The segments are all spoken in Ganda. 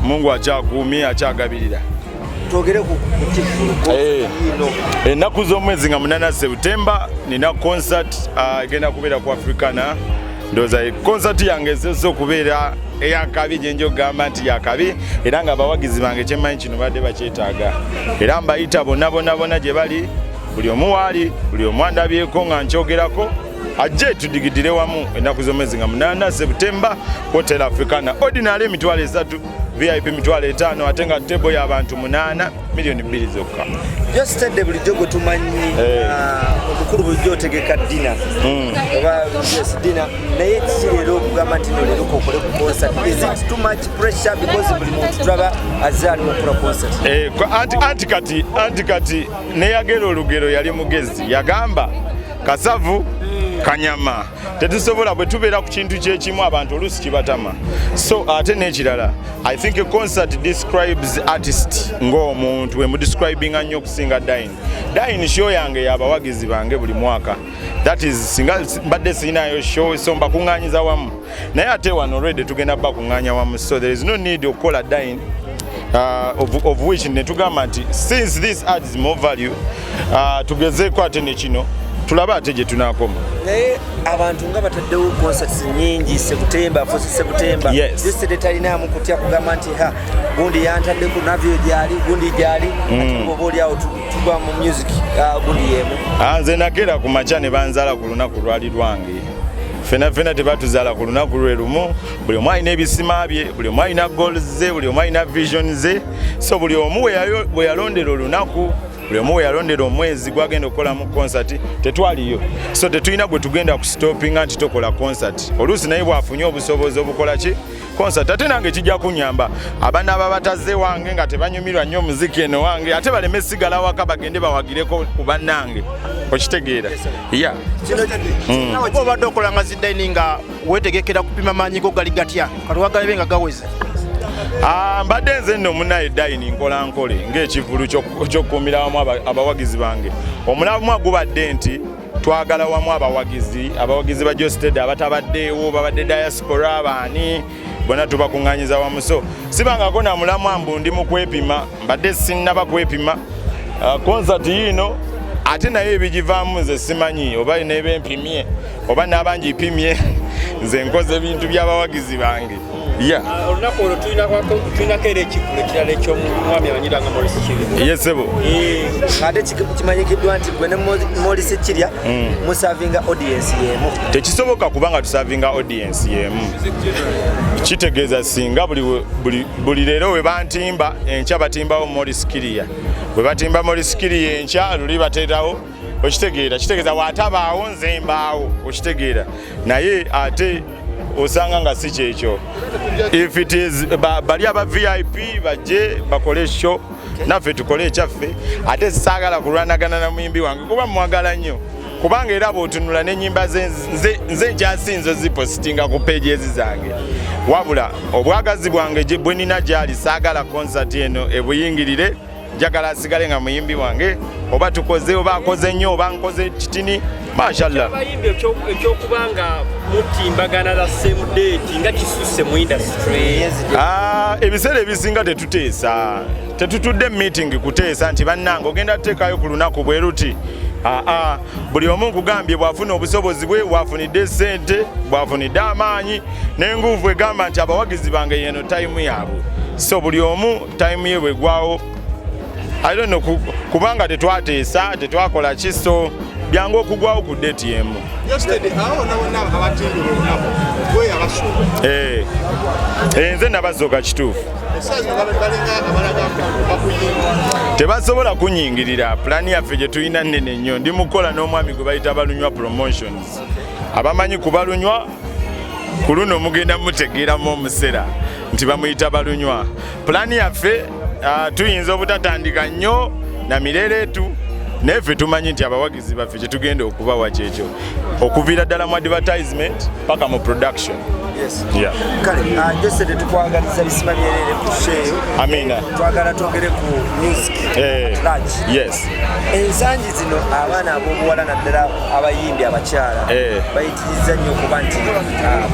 Mungu achakuumia achagabirira. Togere ku Kivulu. Ennaku z'omwezi nga 8 September nina concert agenda kubeera ku Africana. Ndoza concert yange ezo okubeera eyakabi gyenjo gamba nti yakabi era nga abawagizi bange kyemmanyi kino badde bakyetaaga. Era mbayita bonna gye bali buli omu waali buli omu andabyeko nga nkyogerako ajje tudigidire wamu ennaku z'omwezi nga 8 September Hotel Africana. Ordinary emitwalo 3 VIP emitwalo 5 ate nga table y'abantu 8 milioni 2 zokka. Geosteady bulijjo gwe tumanyi omukulu bulijjo otegeka dina oba dina naye kirero okugamba nti lero kokole ku concert. Is it too much pressure because buli muntu tulaba azali mukula concert? Anti kati neyagera olugero yali mugezi yagamba kasavu kanyama tetusobola bwe tubeera ku kintu kyekimu abantu oluusi kibatama. So ate n'ekirala I think a concert describes artist ng'omuntu we mudescribinga nnyo okusinga Dine show yange y'abawagizi bange buli mwaka. That is singa mbadde sinayo show so mbakuŋŋaanyiza wamu naye ate wano already tugenda bakuŋŋaanya wamu, so there is no need okukola Dine of which netugamba nti since this adds more value tugezeeko ate ne kino tulaba ate gye tunaakoma. Naye abantu nga bataddewo concerts nyingi September Geosteady talinaamu kutya kugamba nti gundi yantaddeku navyo gyali gundi gyali ate oba oliawo tuba mu music gundi yeemu. Nze nakeera ku makya ne banzaala ku lunaku lwali lwange. Fena tebatuzaala ku lunaku lwe lumu. Buli omu alina ebisima bye, buli omu alina goals ze, buli omu alina vision ze. So buli omu we yalondera olunaku buli omu we yalondera omwezi gwagenda okukola mu concert tetwaliyo. So tetulina gwe tugenda ku stoppinga nti tokola concert. Oluusi naye bwafunye obusobozi obukola ki concert. Ate nange kijja kunyamba abaana ababataze wange nga tebanyumirwa nnyo muziki eno wange ate baleme sigala waka bagende bawagireko ku bannange. Okitegeera? Yeah. Obadde okola nga ziddaini nga weetegekera kupima maanyi go gali gatya kalwagalabe nga gaweza? Mbadde nze nno munaye Dine nkola nkole ng'ekivulu ky'okukuumira wamu abawagizi bange. Omulamu gubadde nti twagala wamu abawagizi ba Geosteady abatabaddeewo babadde diaspora abaani bonna tubakuŋŋaanyiza wamu. So sibangako na mulamu mbu ndi mu kwepima mbadde sinnaba kwepima concert yino ate naye ebigivaamu nze simanyi oba neebempimye oba n'abangipimye nze nkoze ebintu by'abawagizi bange. Olunaku olwo tulinako era ekivulu ekirala eky'omwami abanyiranga Morris Kirya. Yes sebo. Ate kimanyikiddwa nti gwe ne Morris Kirya musavinga audience yeemu. Tekisoboka kubanga tusavinga audience yeemu. Kitegeeza singa buli leero we bantimba enkya batimbawo Morris Kirya. Bwe batimba Morris Kirya enkya luli bateetawo kitegeeza waatabaawo nze mbaawo okitegeera naye ate osanga nga si kyekyo. If it is bali aba VIP bajje bakole show naffe tukole ekyaffe ate saagala kulwanagana na muyimbi wange kuba mwagala nnyo kubanga era bw'otunula n'ennyimba nze nkyasinza zipositinga ku pages zange wabula obwagazi bwange bwe nina gyali saagala concert eno ebuyingirire njagala asigale nga muyimbi wange oba tukoze oba akoze nnyo oba nkoze kitini mashallah. Abayimbi ekyokubanga mutimbagana la same date nga kisusse mu industry. Ebiseera ebisinga tetutudde meeting kuteesa nti bannange ogenda tuteekayo ku lunaku bwe ruti. Buli omu nkugambye bw'afuna obusobozi bwe bwafunidde ssente bwafunidde amaanyi n'enguvu egamba nti abawagizi bange yeno time yaabwe. So buli omu time ye bwegwawo I don't know kubanga tetwateesa tetwakola kiso byangu okugwawo ku date yemu. Nze nabazooka kituufu tebasobola kunyingirira. Pulani yaffe gye tulina nnene nnyo. Ndi mukola n'omwami gwe bayita Balunywa Promotions. Abamanyi ku Balunywa ku luno mugenda mutegeeramu omusera nti bamuyita Balunywa. Pulani yaffe tuyinza obutatandika nnyo na mirereetu naye ffe tumanyi nti abawagizi baffe kye tugenda okubawa kyekyo okuviira ddala mu advertisement paka mu production. Yes. Yeah. Kale, Geosteady tukwagaliza bisima byerere ku show. Amina. Twagala twogere ku music. At large. Yes. Ensangi zino abaana ab'obuwala naddala abayimbi abakyala bayitiriza nnyo okuba nti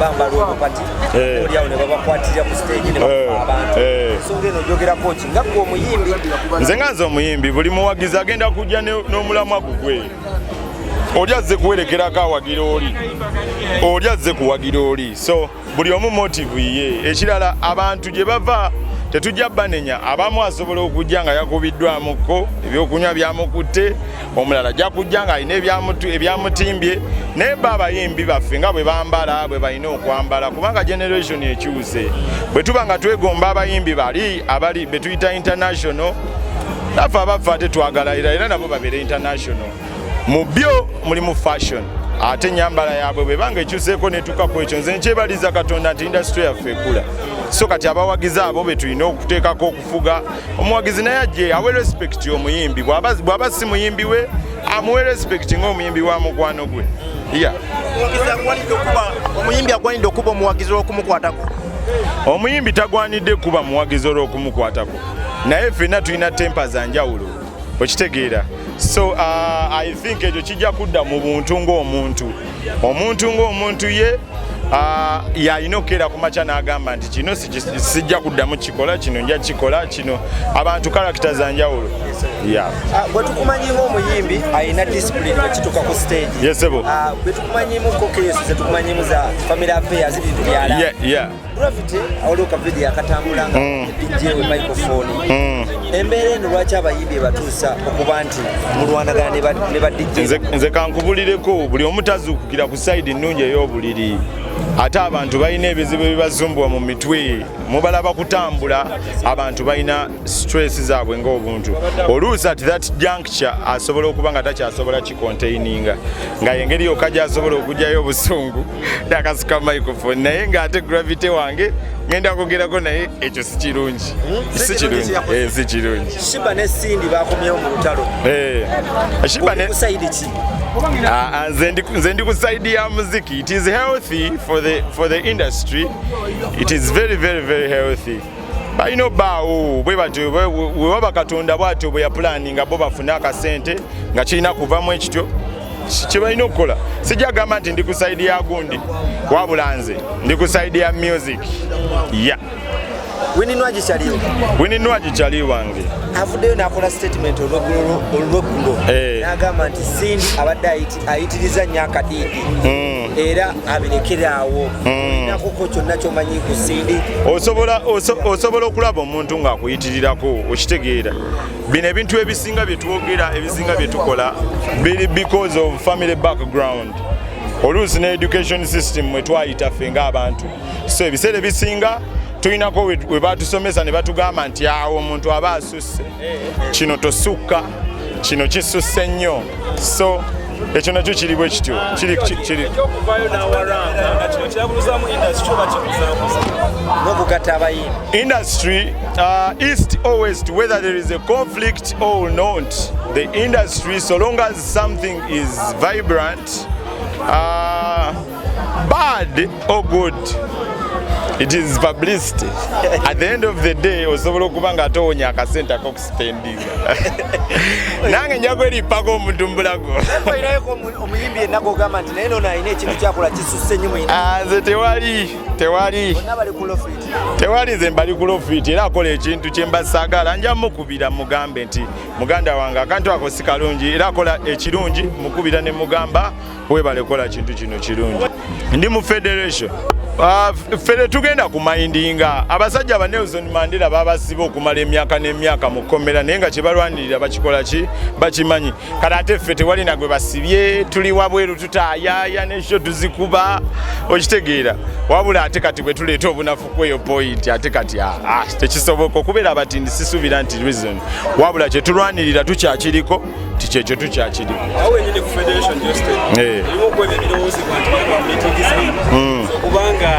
bambala obupati oliawo ne babakwatirira ku stage ne bakuba abantu. Ensonga eno ogyogerako ki nga gwe omuyimbi? Nze nga nze omuyimbi buli muwagizi agenda kujja n'omulamwa gugwe. Oli azze kuwerekerako awagira oli, oli azze kuwagira oli, so buli omu motive ye. Ekirala abantu gye bava tetujja banenya, abamu asobola okujja nga yakubiddwamuko ebyokunywa byamukutte, omulala ajja kujja nga alina ebyamutimbye, naye ba abayimbi baffe nga bwe bambala bwe balina okwambala kubanga generation ekyuse. Bwe tuba nga twegomba abayimbi abali be tuyita international, naffe abaffe ate twagalayira era nabo babeere international. Mu byo mulimu fashion ate nyambala yaabwe bwe banga ekyuseeko netuka ku ekyo nze nkyebaliza Katonda nti industry yaffe ekula. So kati abawagizi abo be tulina okuteekako okufuga. Omuwagizi naye ajje awe respect omuyimbi, bw'aba si muyimbi we amuwe respect ng'omuyimbi wa mukwano gwe. Omuyimbi agwanidde okuba omuwagizi olw'okumukwatako. Omuyimbi tagwanidde kuba muwagizi olw'okumukwatako, naye ffenna tulina tempa za njawulo, okitegeera. So I think ekyo kijja kudda mu buntu ng'omuntu. Omuntu ng'omuntu ye yalina okukeera ku makya n'agamba nti kino sijja kuddamu kikola, kino nja kikola, kino abantu karakita za njawulo. Bwe tukumanyimu omuyimbi alina discipline bwe kituuka ku stage. Yesebo. Bwe tukumanyimu kokeesi ze tukumanyimu za family affairs ebintu byala. Gravity awulioka video akatambula nga DJ we microphone. Embeera eno lwaki abayimbi batuusa okuba nti mulwanagana ne ba DJ? Nze kankubulireko buli omu tazuukukira ku side ennungi ey'obuliri. Ate abantu balina ebizibu ebibazumbuwa mu mitwe, mubalaba kutambula, abantu balina stress zaabwe ng'obuntu. Oluusi at that juncture asobola okuba nga takyasobola kikontaininga, nga engeri yokka gy'asobola okugyayo obusungu nakasika microphone, naye ng'ate gravity wange ngenda kugerako naye ekyo si kirungi. Si kirungi. Sheebah ne Cindy bakomyewo mu lutalo. Sheebah ne kusaidi ki? Nze ndi ku side ya muziki. It is healthy for the industry. It is very, very, very healthy. Balina baawo bwe batyo we waba Katonda bwatyo bwe yapulaninga bo bafuna akasente nga kirina kuvamu ekityo kye balina okukola. Sijja gamba nti ndi ku side ya gundi wabula nze ndi ku side ya music. Wininwaji kyali wange avuddeyo n'akola statement olweggulo n'agamba nti Cindy abadde ayitiriza nnyo akadiidi era abirekeraawo. Nakoko kyonna ky'omanyi ku Cindy. Osobola okulaba omuntu ng'akuyitirirako okitegeera. Bino ebintu ebisinga bye twogera, ebisinga bye tukola biri because of family background. Oluusi ne education system mwe twayita ffe ng'abantu. So ebiseera ebisinga tulinako we batusomesa ne batugamba nti awo omuntu aba asusse, kino tosukka, kino kisusse nnyo. So ekyo nakyo kiri bwe kityo. N'okugatta abayimbi. Industry, east or west, whether there is a conflict or not, the industry, so long as something is vibrant, bad or good, it is publicity. At the end of the day, osobola okuba nga towonya akasente ak'okuspendinga. Nange nja kweripako omuntu mbulago. Omuyimbi yenna gw'ogamba nti naye nono alina ekintu kyakola kisusse nnyo mu nze tewali. Bonna bali ku lofit. Tewali nze mbali ku lofit era akola ekintu kye mbasaagala nja mukubira mugambe nti muganda wange akantu ako si kalungi era akola ekirungi mukubira ne mugamba weebale kola kintu kino kirungi. Ndi mu federation. Fere tugenda kumayindinga abasajja ba Nelson Mandela babasiba okumala emyaka n'emyaka mu kkomera naye nga kye balwanirira bakikola ki bakimanyi. Kale ate ffe tewali nagwe basibye, tuli wabweru tutaayaaya n'ekyo tuzikuba okitegeera. Wabula ate kati bwe tuleeta obunafu kweyo point ate kati tekisoboka okubeera abatindi sisuubira nti reason. Wabula kye tulwanirira tukyakiriko tikyekyo tukyakiri awo enyini ku federation Geosteady erimu okwebya ebirowoozo bantu meeting kubanga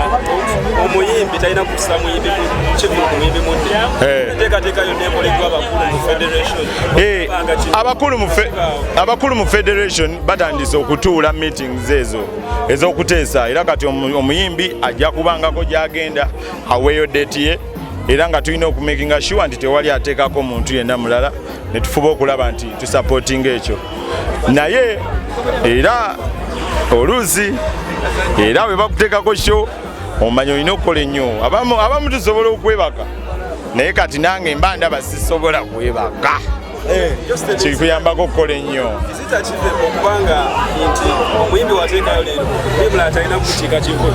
omuyimbi talina kussa muyimbi Kivulu ku muyimbi munne enteekateeka yonna ekoleddwa abakulu mu federation abakulu mu federation batandise okutuula meetings ezo ez'okuteesa era kati omuyimbi ajja kubangako gy'agenda aweeyo date ye era nga tulina okumakinga sure nti tewali ateekako muntu yenna mulala ne tufuba okulaba nti tusupportinga ekyo naye era oluusi era bwe bakuteekako show omanyi olina okukola ennyo abamu tusobola okwebaka naye kati nange mba ndaba sisobola kwebaka kikuyambako okukola ennyo okubanga nti omuyimbi wateekayo leero muyimbi talina kukiika Kivulu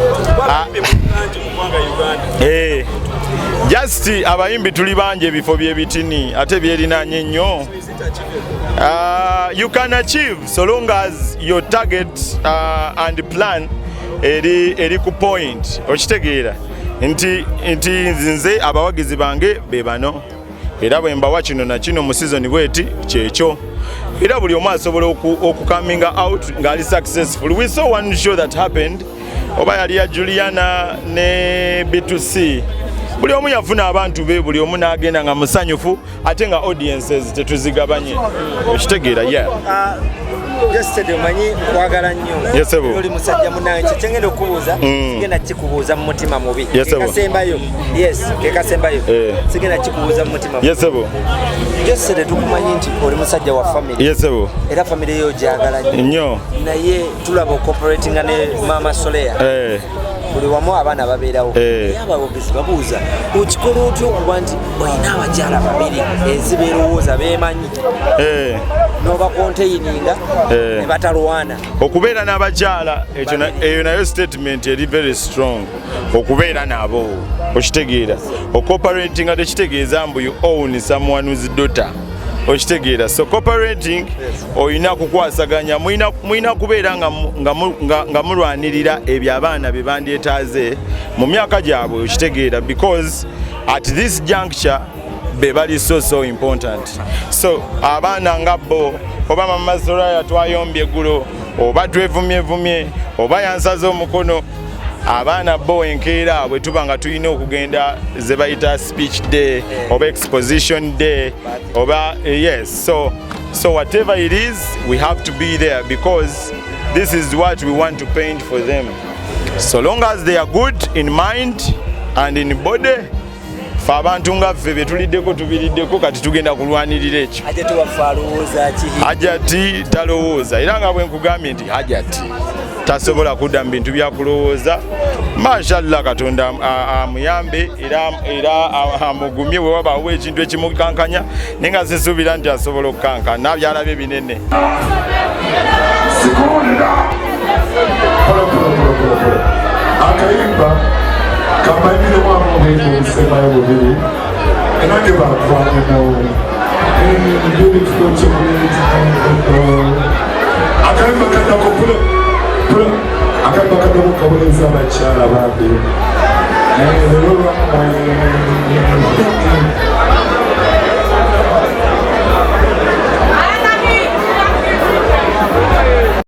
Uganda just abayimbi tuli bangi ebifo by'ebitini ate byerinaanye ennyo you can achieve so long as your target and plan eri ku point okitegeera nti nze abawagizi bange be bano era bwe mbawa kino na kino mu season bweti kyekyo era buli omu asobola okukaminga out ng'ali successful. We saw one show that happened oba yali ya Juliana ne B2C buli omu yafuna abantu be buli omu n'agenda nga musanyufu ate nga audiences tetuzigabanye okitegeera Geosteady omanyi kwagala nnyo oli musajja munnange kyengenda okubuuza sigenda kikubuuza mu mutima mubi kekasembayo sigenda kikubuuza mu mutima mubi Geosteady tukumanyi nti oli musajja wa family era family yo gyagala nnyo naye tulaba ocooperatinga ne Mama Soleya buli wamu abaana babeerawo naye abawogizi babuuza okikola otya okuba nti olina abakyala babiri ezibeerowooza beemanyi n'obakonteyininga ne batalwana okubeera n'abakyala eyo nayo statement eri very strong okubeera nabo okitegeera ocooperatinga tekitegeeza mbu you own someone's daughter okitegeera so cooperating oyina kukwasaganya mwina kubeera nga mulwanirira ebyo abaana bye bandyetaaze mu myaka gyabwe okitegeera because at this juncture be bali so important so abaana nga bo oba Mama Soleya twayombye eggulo oba twevumyevumye oba yansaze omukono abaana bo enkeera bwe tuba nga tulina okugenda ze bayita speech day oba exposition day oba so whatever it is we have to be there because this is what we want to paint for them so long as they are good in mind and in body fe abantu nga ffe betuliddeko tubiriddeko kati tugenda kulwanirira ekyo Hajati talowooza era nga bwe nkugambye nti Hajati tasobola kudda mu bintu byakulowooza mashallah Katonda amuyambe era amugumye we wabaawo ekintu ekimukankanya naye nga sisuubira nti asobola okukankana byala bye binene akayimba kamanyire wamubeera obusembayo bubiri enange bakwanya nawo akayimba kadakopula akayimba kadakokabuleza abakyala bambi lero lwamwe